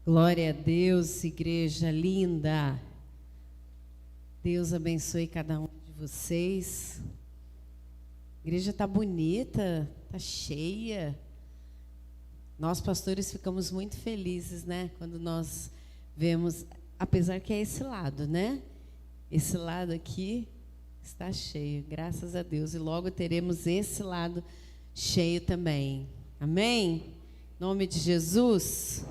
Glória a Deus, igreja linda. Deus abençoe cada um de vocês. A igreja está bonita, está cheia. Nós, pastores, ficamos muito felizes, né? Quando nós vemos, apesar que é esse lado, né? Esse lado aqui está cheio, graças a Deus. E logo teremos esse lado cheio também. Amém? Em nome de Jesus.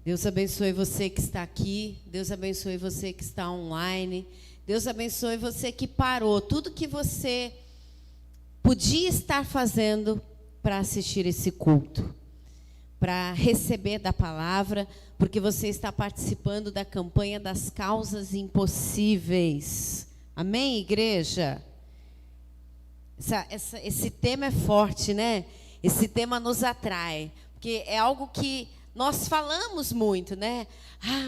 Deus abençoe você que está aqui. Deus abençoe você que está online. Deus abençoe você que parou tudo que você podia estar fazendo para assistir esse culto, para receber da palavra, porque você está participando da campanha das causas impossíveis. Amém, igreja? Esse tema é forte, né? Esse tema nos atrai, porque é algo que nós falamos muito, né?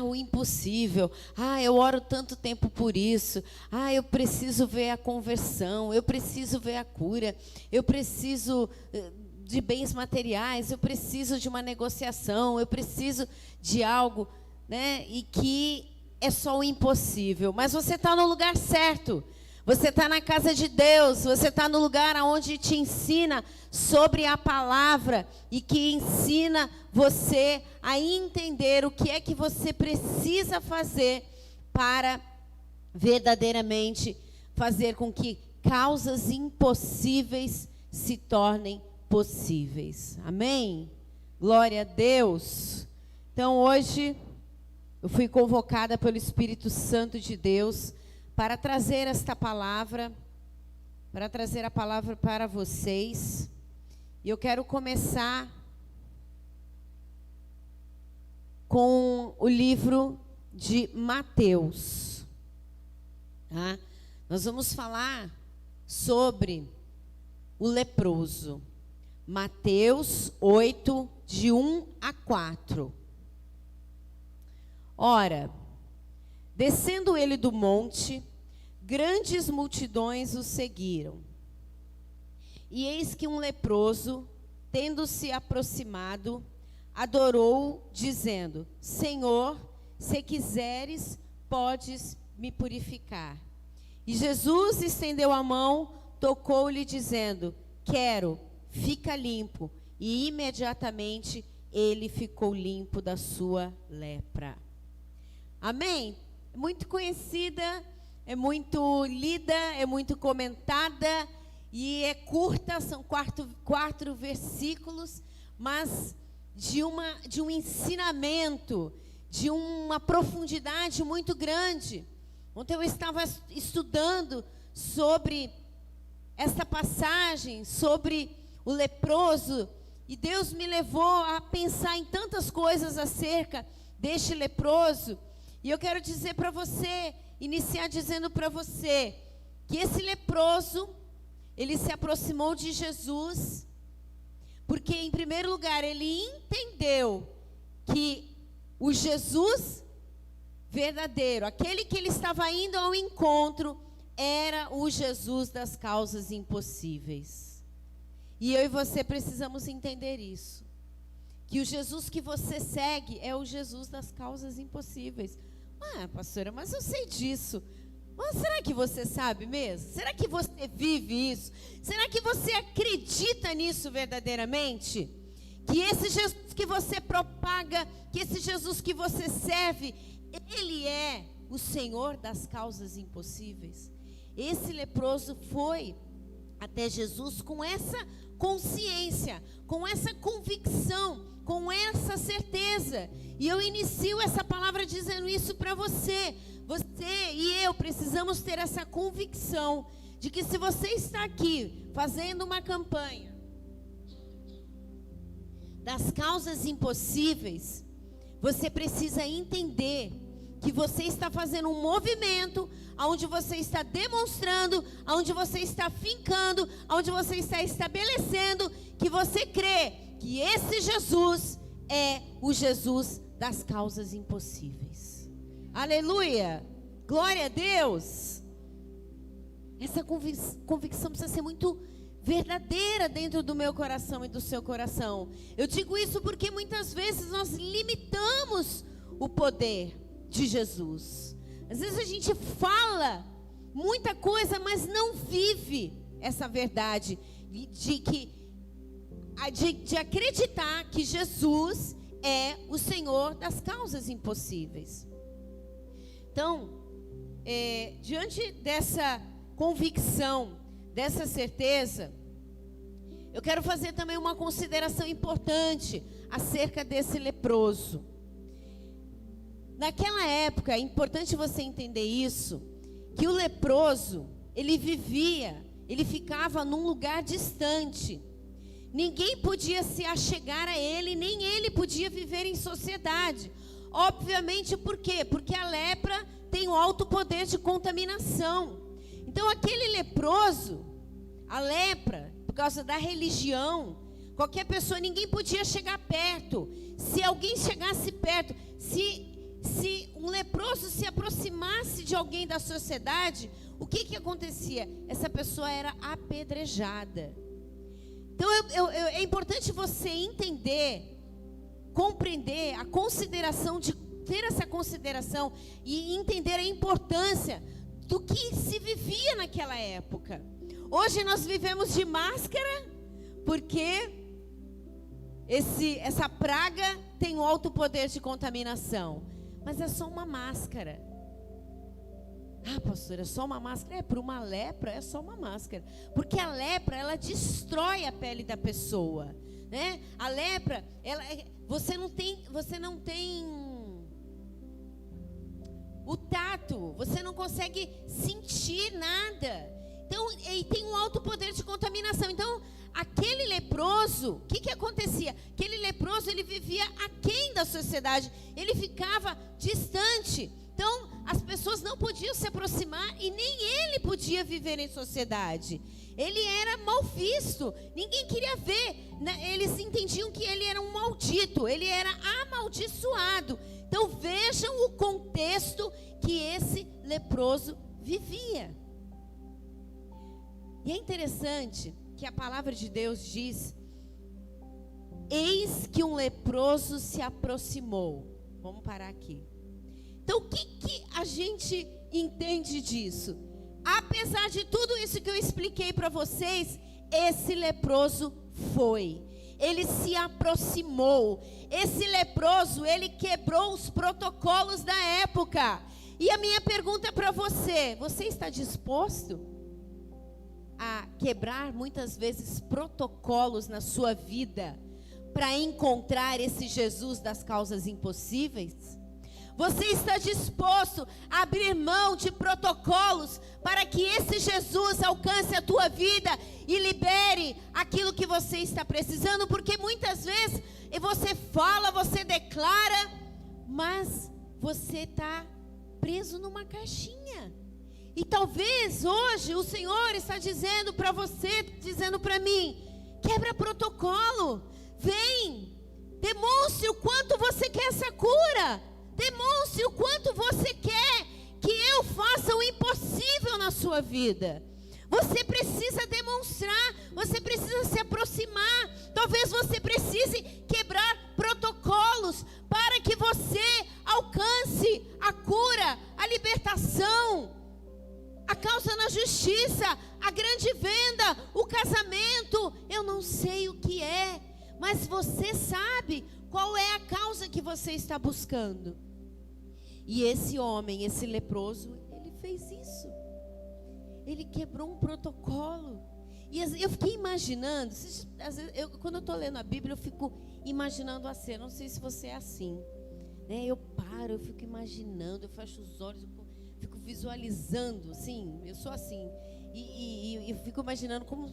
O impossível. Eu oro tanto tempo por isso. Eu preciso ver a conversão. Eu preciso ver a cura. Eu preciso de bens materiais. Eu preciso de uma negociação. Eu preciso de algo, né? E que é só o impossível. Mas você está no lugar certo. Você está na casa de Deus, você está no lugar onde te ensina sobre a palavra e que ensina você a entender o que é que você precisa fazer para verdadeiramente fazer com que causas impossíveis se tornem possíveis. Amém? Glória a Deus. Então hoje eu fui convocada pelo Espírito Santo de Deus para trazer esta palavra, para trazer a palavra para vocês. E eu quero começar com o livro de Mateus. Tá? Nós vamos falar sobre o leproso. Mateus 8, de 1 a 4. Ora, descendo ele do monte, grandes multidões o seguiram. E eis que um leproso, tendo-se aproximado, adorou, dizendo: Senhor, se quiseres, podes me purificar. E Jesus estendeu a mão, tocou-lhe, dizendo: Quero, fica limpo. E imediatamente ele ficou limpo da sua lepra. Amém? Muito conhecida, é muito lida, é muito comentada e é curta, são quatro versículos, mas de um ensinamento, de uma profundidade muito grande. Ontem eu estava estudando sobre essa passagem, sobre o leproso, e Deus me levou a pensar em tantas coisas acerca deste leproso. E eu quero dizer para você, iniciar dizendo para você, que esse leproso, ele se aproximou de Jesus, porque em primeiro lugar, ele entendeu que o Jesus verdadeiro, aquele que ele estava indo ao encontro, era o Jesus das causas impossíveis. E eu e você precisamos entender isso, que o Jesus que você segue é o Jesus das causas impossíveis. Pastora, mas eu sei disso. Mas será que você sabe mesmo? Será que você vive isso? Será que você acredita nisso verdadeiramente? Que esse Jesus que você propaga, que esse Jesus que você serve, ele é o Senhor das causas impossíveis. Esse leproso foi até Jesus com essa consciência, com essa convicção, com essa certeza. E eu inicio essa palavra dizendo isso para você. Você e eu precisamos ter essa convicção de que se você está aqui fazendo uma campanha das causas impossíveis, você precisa entender que você está fazendo um movimento onde você está demonstrando, onde você está fincando, onde você está estabelecendo que você crê que esse Jesus é o Jesus das causas impossíveis. Aleluia! Glória a Deus! Essa convicção precisa ser muito verdadeira dentro do meu coração e do seu coração. Eu digo isso porque muitas vezes nós limitamos o poder de Jesus. Às vezes a gente fala muita coisa, mas não vive essa verdade de acreditar que Jesus é o Senhor das causas impossíveis. Então, diante dessa convicção, dessa certeza, eu quero fazer também uma consideração importante acerca desse leproso. Naquela época, é importante você entender isso, que o leproso, ele ficava num lugar distante. Ninguém podia se achegar a ele, nem ele podia viver em sociedade. Obviamente, por quê? Porque a lepra tem um alto poder de contaminação. Então, aquele leproso, a lepra, por causa da religião, qualquer pessoa, ninguém podia chegar perto. Se alguém chegasse perto, se um leproso se aproximasse de alguém da sociedade, o que acontecia? Essa pessoa era apedrejada. Então, é importante você entender, compreender a consideração, de ter essa consideração e entender a importância do que se vivia naquela época. Hoje nós vivemos de máscara, porque essa praga tem um alto poder de contaminação. Mas é só uma máscara. Ah, pastor, é só uma máscara? Para uma lepra é só uma máscara. Porque a lepra, ela destrói a pele da pessoa, né? A lepra, você não tem o tato, você não consegue sentir nada. Então, e tem um alto poder de contaminação. Então, aquele leproso, o que acontecia? Aquele leproso, ele vivia aquém da sociedade, ele ficava distante. Então, as pessoas não podiam se aproximar e nem ele podia viver em sociedade. Ele era mal visto, ninguém queria ver, né? Eles entendiam que ele era um maldito, ele era amaldiçoado. Então, vejam o contexto que esse leproso vivia. E é interessante que a palavra de Deus diz: eis que um leproso se aproximou. Vamos parar aqui. Então, o que a gente entende disso? Apesar de tudo isso que eu expliquei para vocês, esse leproso foi. Ele se aproximou. Esse leproso, ele quebrou os protocolos da época. E a minha pergunta para você: você está disposto a quebrar muitas vezes protocolos na sua vida para encontrar esse Jesus das causas impossíveis? Você está disposto a abrir mão de protocolos para que esse Jesus alcance a tua vida e libere aquilo que você está precisando? Porque muitas vezes você fala, você declara, mas você está preso numa caixinha. E talvez hoje o Senhor está dizendo para você, dizendo para mim: quebra protocolo, vem, demonstre o quanto você quer essa cura. Demonstre o quanto você quer que eu faça o impossível na sua vida. Você precisa demonstrar, você precisa se aproximar. Talvez você precise quebrar protocolos para que você alcance a cura, a libertação, a causa na justiça, a grande venda, o casamento. Eu não sei o que é, mas você sabe qual é a causa que você está buscando. E esse homem, esse leproso, ele fez isso. Ele quebrou um protocolo. E eu fiquei imaginando, às vezes, quando eu estou lendo a Bíblia, eu fico imaginando a cena. Não sei se você é assim, né? Eu paro, eu fico imaginando, eu fecho os olhos, eu fico visualizando, assim, eu sou assim. E eu fico imaginando como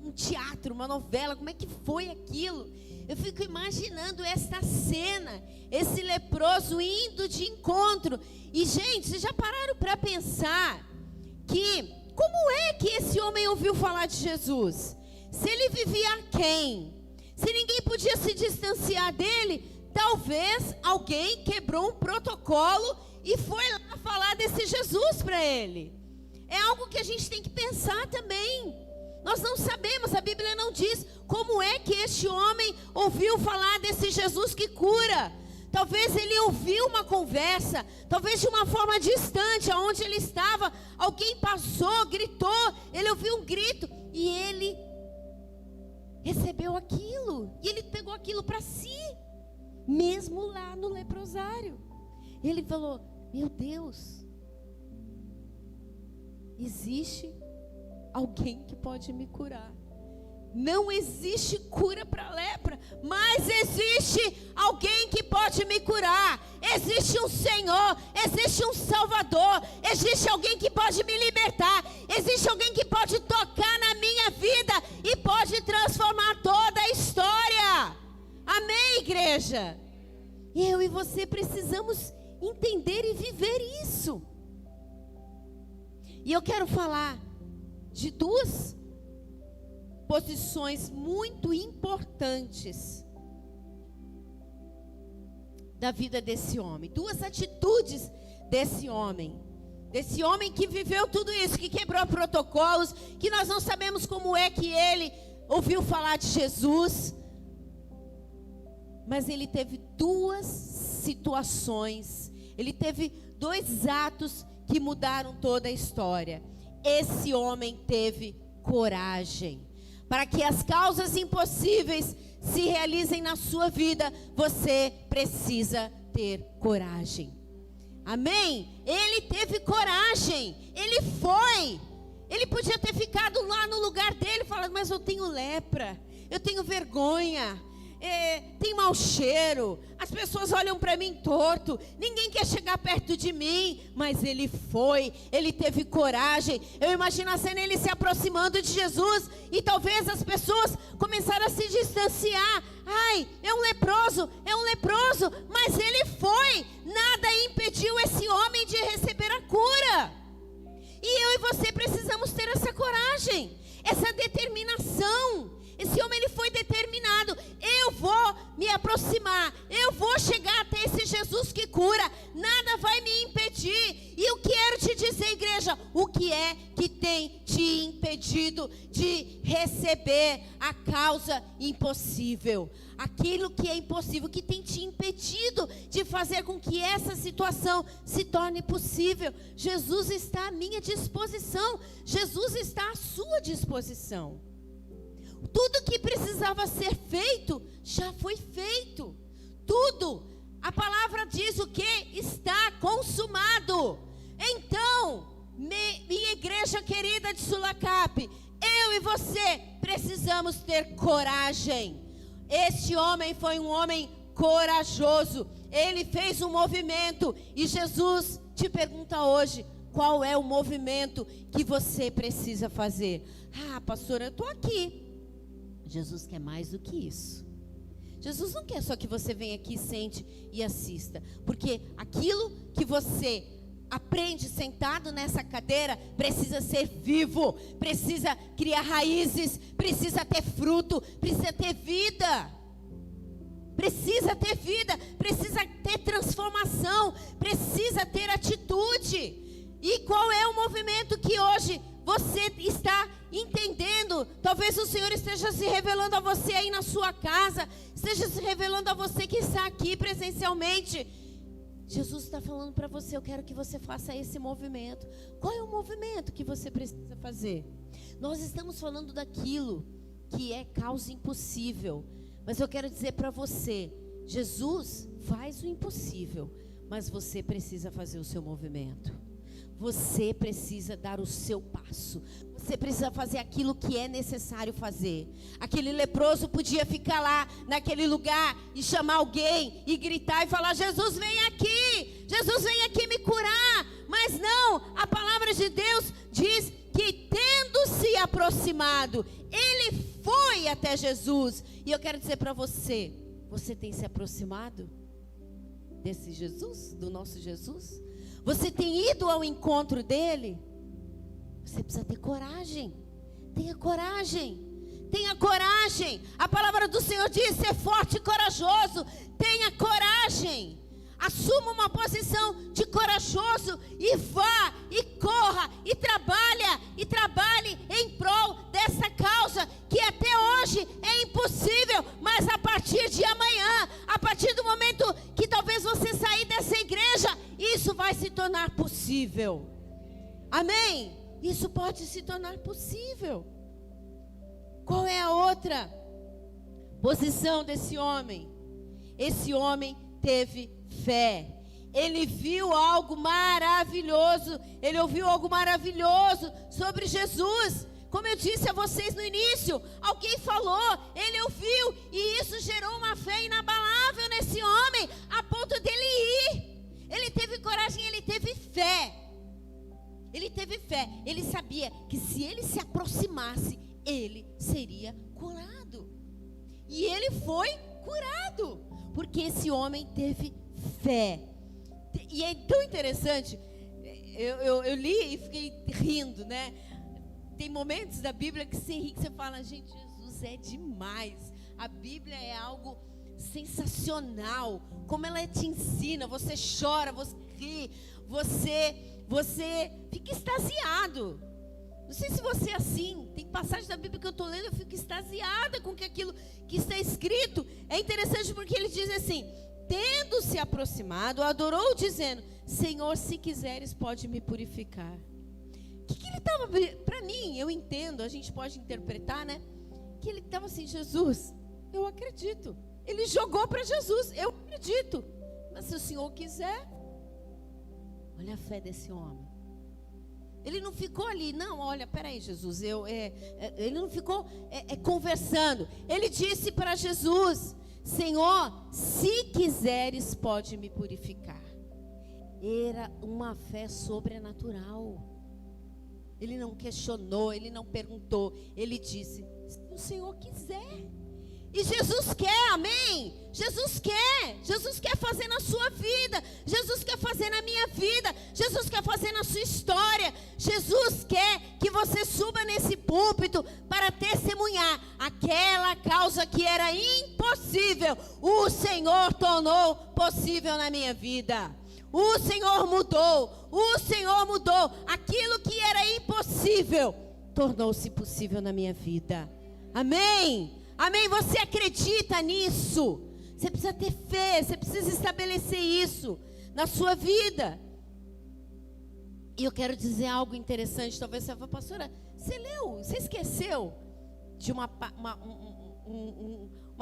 um teatro, uma novela, como é que foi aquilo? Eu fico imaginando esta cena, esse leproso indo de encontro. E, gente, vocês já pararam para pensar que, como é que esse homem ouviu falar de Jesus? Se ele vivia aquém, se ninguém podia se distanciar dele, talvez alguém quebrou um protocolo e foi lá falar desse Jesus para ele. É algo que a gente tem que pensar também. Nós não sabemos, a Bíblia não diz como é que este homem ouviu falar desse Jesus que cura. Talvez ele ouviu uma conversa, talvez de uma forma distante, aonde ele estava, alguém passou, gritou, ele ouviu um grito e ele recebeu aquilo. E ele pegou aquilo para si, mesmo lá no leprosário. Ele falou: meu Deus, existe alguém que pode me curar. Não existe cura para lepra, mas existe alguém que pode me curar. Existe um Senhor, existe um Salvador, existe alguém que pode me libertar, existe alguém que pode tocar na minha vida e pode transformar toda a história. Amém, igreja? Eu e você precisamos entender e viver isso. E eu quero falar de duas posições muito importantes da vida desse homem, duas atitudes desse homem que viveu tudo isso, que quebrou protocolos, que nós não sabemos como é que ele ouviu falar de Jesus, mas ele teve duas situações, ele teve dois atos que mudaram toda a história. Esse homem teve coragem. Para que as causas impossíveis se realizem na sua vida, você precisa ter coragem. Amém? Ele teve coragem. Ele foi. Ele podia ter ficado lá no lugar dele, falando: mas eu tenho lepra, eu tenho vergonha, tem mau cheiro, as pessoas olham para mim torto, ninguém quer chegar perto de mim. Mas ele foi, ele teve coragem. Eu imagino a cena, ele se aproximando de Jesus, e talvez as pessoas começaram a se distanciar. Ai, é um leproso, mas ele foi. Nada impediu esse homem de receber a cura. E eu e você precisamos ter essa coragem, essa determinação. Esse homem, ele foi determinado: eu vou me aproximar, eu vou chegar até esse Jesus que cura, nada vai me impedir. E eu quero te dizer, igreja, o que é que tem te impedido de receber a causa impossível? Aquilo que é impossível, que tem te impedido de fazer com que essa situação se torne possível. Jesus está à minha disposição, Jesus está à sua disposição. Tudo que precisava ser feito, já foi feito. Tudo. A palavra diz o que? Está consumado. Então, minha igreja querida de Sulacap, eu e você precisamos ter coragem. Este homem foi um homem corajoso. Ele fez um movimento. E Jesus te pergunta hoje: qual é o movimento que você precisa fazer? Ah, pastora, eu estou aqui. Jesus quer mais do que isso. Jesus não quer só que você venha aqui, sente e assista. Porque aquilo que você aprende sentado nessa cadeira precisa ser vivo, precisa criar raízes, precisa ter fruto, precisa ter vida. Precisa ter vida, precisa ter transformação, precisa ter atitude. E qual é o movimento que hoje você está entendendo? Talvez o Senhor esteja se revelando a você aí na sua casa, esteja se revelando a você que está aqui presencialmente. Jesus está falando para você: eu quero que você faça esse movimento. Qual é o movimento que você precisa fazer? Nós estamos falando daquilo que é causa impossível, mas eu quero dizer para você: Jesus faz o impossível, mas você precisa fazer o seu movimento. Você precisa dar o seu passo. Você precisa fazer aquilo que é necessário fazer. Aquele leproso podia ficar lá naquele lugar e chamar alguém e gritar e falar: Jesus, vem aqui, Jesus, vem aqui me curar. Mas não, a palavra de Deus diz que, tendo se aproximado, ele foi até Jesus. E eu quero dizer para você: você tem se aproximado desse Jesus, do nosso Jesus? Você tem ido ao encontro dele? Você precisa ter coragem. Tenha coragem. Tenha coragem. A palavra do Senhor diz: ser forte e corajoso. Tenha coragem. Assuma uma posição de corajoso e vá e corra e trabalhe em prol dessa causa. até hoje é impossível, mas a partir de amanhã, a partir do momento que talvez você sair dessa igreja, isso vai se tornar possível. Amém? Isso pode se tornar possível. Qual é a outra posição desse homem? Esse homem teve fé. Ele viu algo maravilhoso. Ele ouviu algo maravilhoso sobre Jesus. Como eu disse a vocês no início, alguém falou, ele ouviu, e isso gerou uma fé inabalável nesse homem, a ponto dele ir. Ele teve coragem, ele teve fé. Ele teve fé. Ele sabia que se ele se aproximasse, ele seria curado. E ele foi curado, porque esse homem teve fé. E é tão interessante, eu li e fiquei rindo, né? Tem momentos da Bíblia que você ri, que você fala, gente, Jesus é demais. A Bíblia é algo sensacional. Como ela te ensina, você chora, você ri, você fica extasiado. Não sei se você é assim. Tem passagem da Bíblia que eu estou lendo, eu fico extasiada com aquilo que está escrito. É interessante porque ele diz assim: tendo se aproximado, adorou dizendo, Senhor, se quiseres pode me purificar. O que ele estava, para mim, eu entendo, a gente pode interpretar, né? Que ele estava assim, Jesus, eu acredito. Ele jogou para Jesus, eu acredito. Mas se o Senhor quiser, olha a fé desse homem. Ele não ficou ali, não, olha, peraí, Jesus, ele não ficou conversando. Ele disse para Jesus, Senhor, se quiseres pode me purificar. Era uma fé sobrenatural. Ele não questionou, ele não perguntou, ele disse, se o Senhor quiser. E Jesus quer, amém? Jesus quer fazer na sua vida, Jesus quer fazer na minha vida, Jesus quer fazer na sua história. Jesus quer que você suba nesse púlpito para testemunhar aquela causa que era impossível, o Senhor tornou possível na minha vida. O Senhor mudou. Aquilo que era impossível tornou-se possível na minha vida. Amém? Amém? Você acredita nisso? Você precisa ter fé, você precisa estabelecer isso na sua vida. E eu quero dizer algo interessante. Talvez você fale, pastora, você esqueceu de uma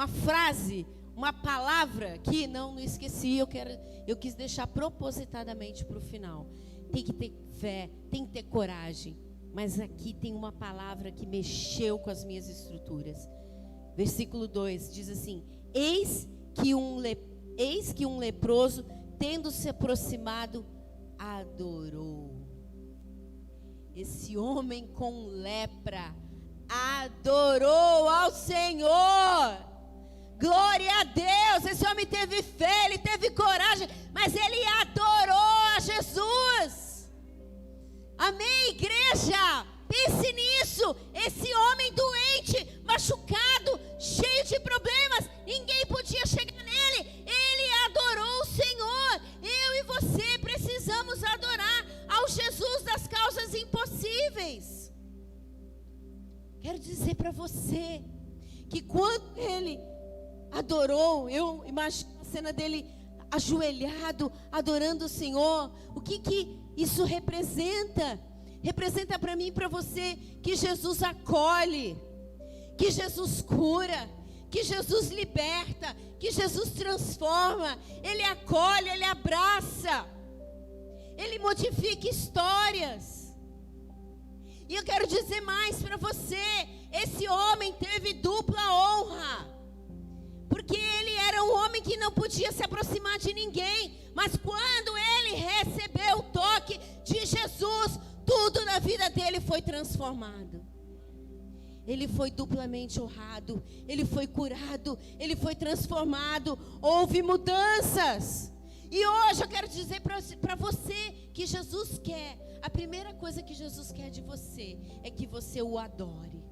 frase, uma palavra que não esqueci, eu quis deixar propositadamente para o final. Tem que ter fé, tem que ter coragem. Mas aqui tem uma palavra que mexeu com as minhas estruturas. Versículo 2 diz assim: eis que um leproso, tendo se aproximado, adorou. Esse homem com lepra adorou ao Senhor. Glória a Deus, esse homem teve fé, ele teve coragem, mas ele adorou a Jesus. Amém, igreja? Pense nisso. Esse homem doente, machucado, cheio de problemas, ninguém podia chegar nele, ele adorou o Senhor. Eu e você precisamos adorar ao Jesus das causas impossíveis. Quero dizer para você que quando ele adorou, eu imagino a cena dele ajoelhado, adorando o Senhor. O que isso representa? Representa para mim e para você que Jesus acolhe, que Jesus cura, que Jesus liberta, que Jesus transforma. Ele acolhe, ele abraça, ele modifica histórias. E eu quero dizer mais para você: esse homem teve dupla honra. Porque ele era um homem que não podia se aproximar de ninguém. Mas quando ele recebeu o toque de Jesus, tudo na vida dele foi transformado. Ele foi duplamente honrado, ele foi curado, ele foi transformado. Houve mudanças. E hoje eu quero dizer para você que Jesus quer, a primeira coisa que Jesus quer de você é que você o adore.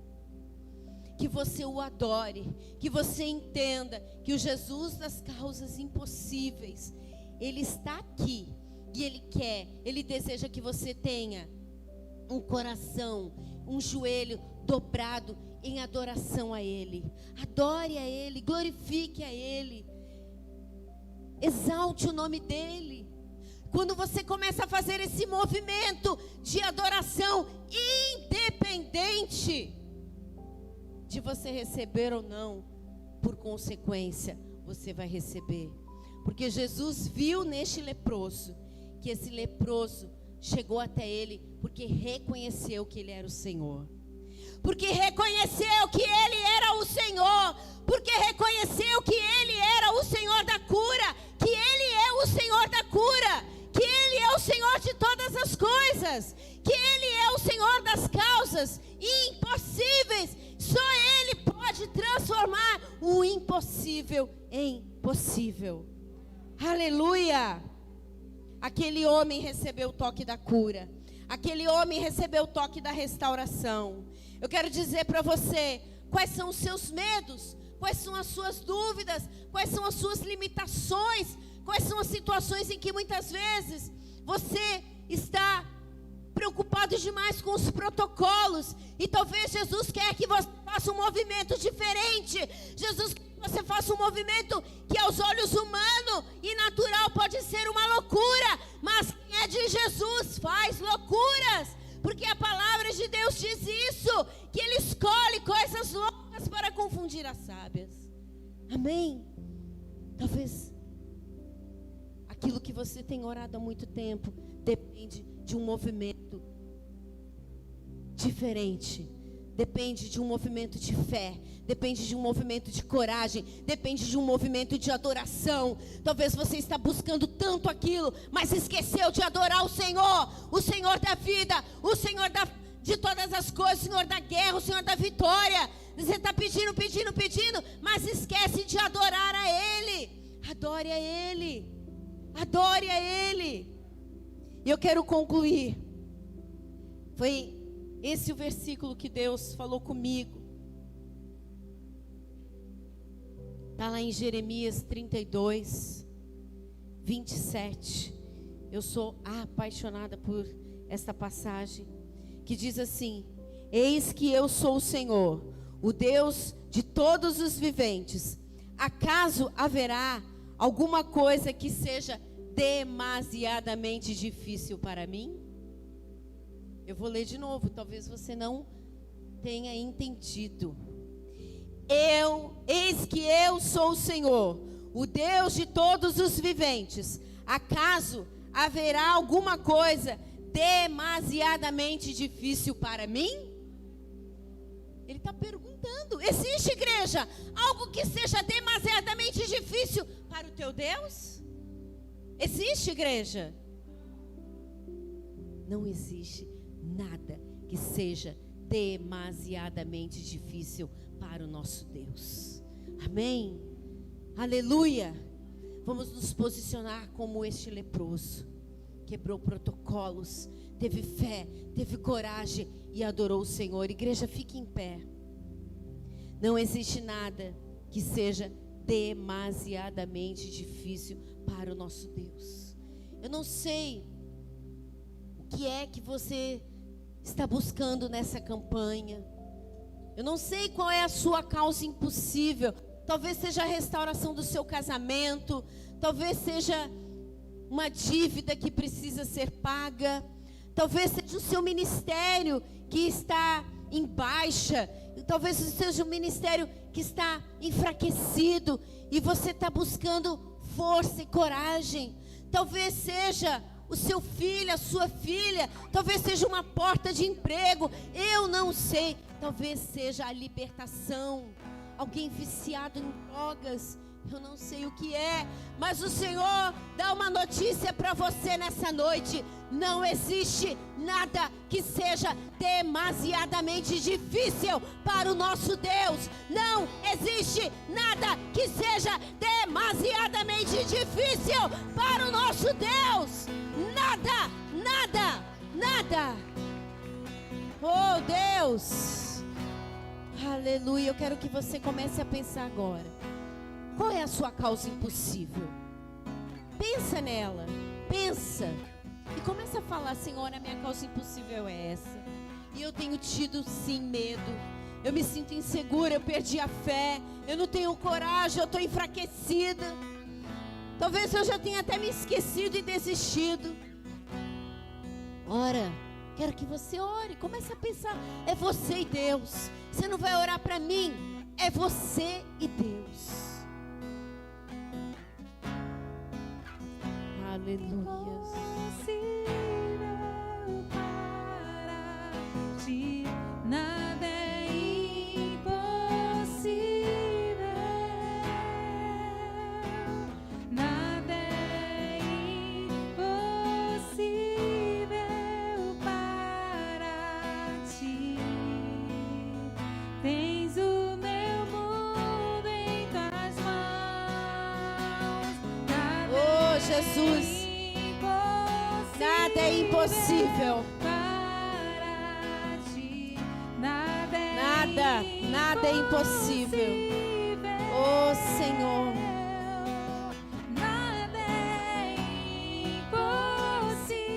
Que você o adore, que você entenda que o Jesus das causas impossíveis, ele está aqui e ele deseja que você tenha um coração, um joelho dobrado em adoração a Ele. Adore a Ele, glorifique a Ele, exalte o nome dEle. Quando você começa a fazer esse movimento de adoração, independente de você receber ou não, por consequência, você vai receber. Porque Jesus viu neste leproso, que esse leproso chegou até ele, porque reconheceu que ele era o Senhor. Porque reconheceu que ele era o Senhor. Porque reconheceu que ele era o Senhor da cura. Que ele é o Senhor da cura. Que ele é o Senhor de todas as coisas. Que ele é o Senhor das causas impossíveis. Só ele pode transformar o impossível em possível. Aleluia! Aquele homem recebeu o toque da cura. Aquele homem recebeu o toque da restauração. Eu quero dizer para você, quais são os seus medos? Quais são as suas dúvidas? Quais são as suas limitações? Quais são as situações em que muitas vezes você está preocupado demais com os protocolos? E talvez Jesus quer que você faça um movimento diferente. Jesus quer que você faça um movimento que aos olhos humano e natural pode ser uma loucura, mas quem é de Jesus faz loucuras, porque a palavra de Deus diz isso, que Ele escolhe coisas loucas para confundir as sábias. Amém? Talvez aquilo que você tem orado há muito tempo depende de um movimento diferente. Depende de um movimento de fé, depende de um movimento de coragem, depende de um movimento de adoração. Talvez você está buscando tanto aquilo, mas esqueceu de adorar o Senhor da vida, o Senhor de todas as coisas, o Senhor da guerra, o Senhor da vitória. Você está pedindo, mas esquece de adorar a Ele. Adore a Ele, adore a Ele. E eu quero concluir. Foi esse o versículo que Deus falou comigo. Está lá em Jeremias 32, 27. Eu sou apaixonada por esta passagem, que diz assim: eis que eu sou o Senhor, o Deus de todos os viventes. Acaso haverá alguma coisa que seja demasiadamente difícil para mim? Eu vou ler de novo, talvez você não tenha entendido. Eis que eu sou o Senhor, o Deus de todos os viventes. Acaso haverá alguma coisa demasiadamente difícil para mim? Ele está perguntando. Existe, igreja, algo que seja demasiadamente difícil para o teu Deus? Existe, igreja? Não existe nada que seja demasiadamente difícil para o nosso Deus. Amém? Aleluia! Vamos nos posicionar como este leproso. Quebrou protocolos, teve fé, teve coragem e adorou o Senhor. Igreja, fique em pé. Não existe nada que seja demasiadamente difícil para o nosso Deus. Eu não sei o que é que você está buscando nessa campanha. Eu não sei qual é a sua causa impossível. Talvez seja a restauração do seu casamento, talvez seja uma dívida que precisa ser paga, talvez seja o seu ministério que está em baixa, talvez seja um ministério que está enfraquecido e você está buscando força e coragem. Talvez seja o seu filho, a sua filha, talvez seja uma porta de emprego, eu não sei, talvez seja a libertação, alguém viciado em drogas, eu não sei o que é, mas o Senhor dá uma notícia para você nessa noite: não existe nada que seja demasiadamente difícil para o nosso Deus. Não existe nada que seja demasiadamente difícil para o nosso Deus. Nada, nada, nada. Oh Deus, aleluia. Eu quero que você comece a pensar agora. Qual é a sua causa impossível? Pensa nela, pensa. E começa a falar: Senhor, a minha causa impossível é essa. E eu tenho tido sim medo. eu me sinto insegura, eu perdi a fé, eu não tenho coragem, eu estou enfraquecida. Talvez eu já tenha até me esquecido e desistido. Ora, quero que você ore, comece a pensar, é você e Deus. Você não vai orar para mim, é você e Deus. Aleluia. Nada é impossível, nada é impossível para ti. Tens o meu mundo em tuas mãos. Oh, Jesus, nada é impossível. Nada é impossível. Oh, Senhor. Nada é impossível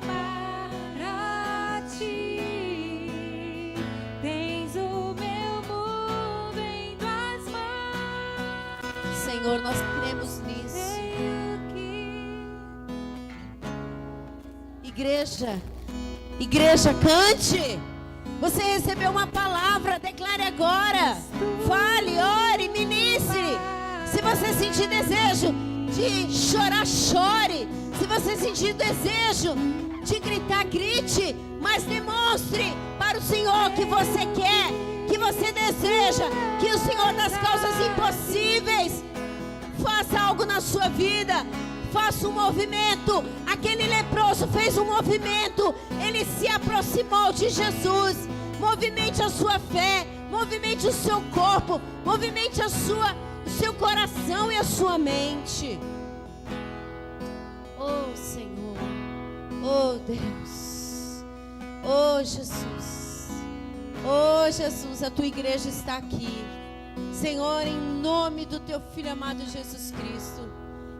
para ti. Tens o meu mundo em tuas mãos. Senhor, nós cremos nisso. Igreja, cante. Você recebeu uma palavra, declare agora. Fale, ore, ministre. Se você sentir desejo de chorar, chore. Se você sentir desejo de gritar, grite. Mas demonstre para o Senhor que você quer, que você deseja, que o Senhor das causas impossíveis faça algo na sua vida. Faça um movimento. Aquele leproso fez um movimento. Ele se aproximou de Jesus. Movimente a sua fé. Movimente o seu corpo. Movimente o seu coração e a sua mente. Oh, Senhor. Oh, Deus. Oh, Jesus. Oh, Jesus, a tua igreja está aqui. Senhor, em nome do teu Filho amado Jesus Cristo,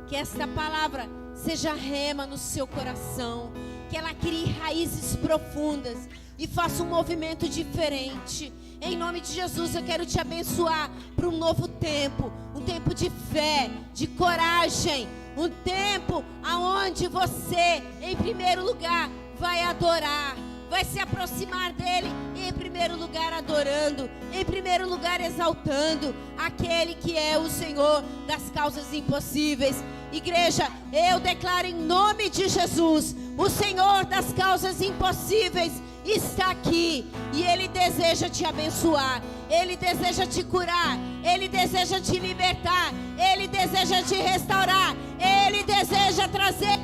que esta palavra seja rema no seu coração, que ela crie raízes profundas e faça um movimento diferente. Em nome de Jesus, eu quero te abençoar para um novo tempo, um tempo de fé, de coragem, um tempo aonde você, em primeiro lugar, vai adorar, vai se aproximar dele, em primeiro lugar adorando, em primeiro lugar exaltando aquele que é o Senhor das causas impossíveis. Igreja, eu declaro em nome de Jesus, o Senhor das causas impossíveis está aqui e Ele deseja te abençoar, Ele deseja te curar, Ele deseja te libertar, Ele deseja te restaurar, Ele deseja trazer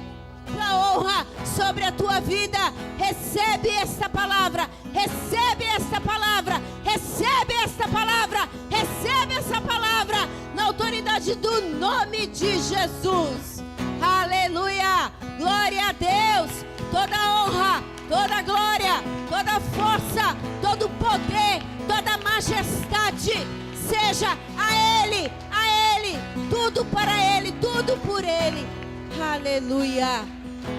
a honra sobre a tua vida. Recebe esta palavra, recebe esta palavra, recebe esta palavra, recebe essa palavra na autoridade do nome de Jesus. Aleluia, glória a Deus. Toda honra, toda glória, toda força, todo poder, toda majestade seja a Ele, tudo para Ele, tudo por Ele. Aleluia.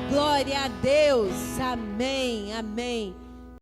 Glória a Deus. Amém. Amém.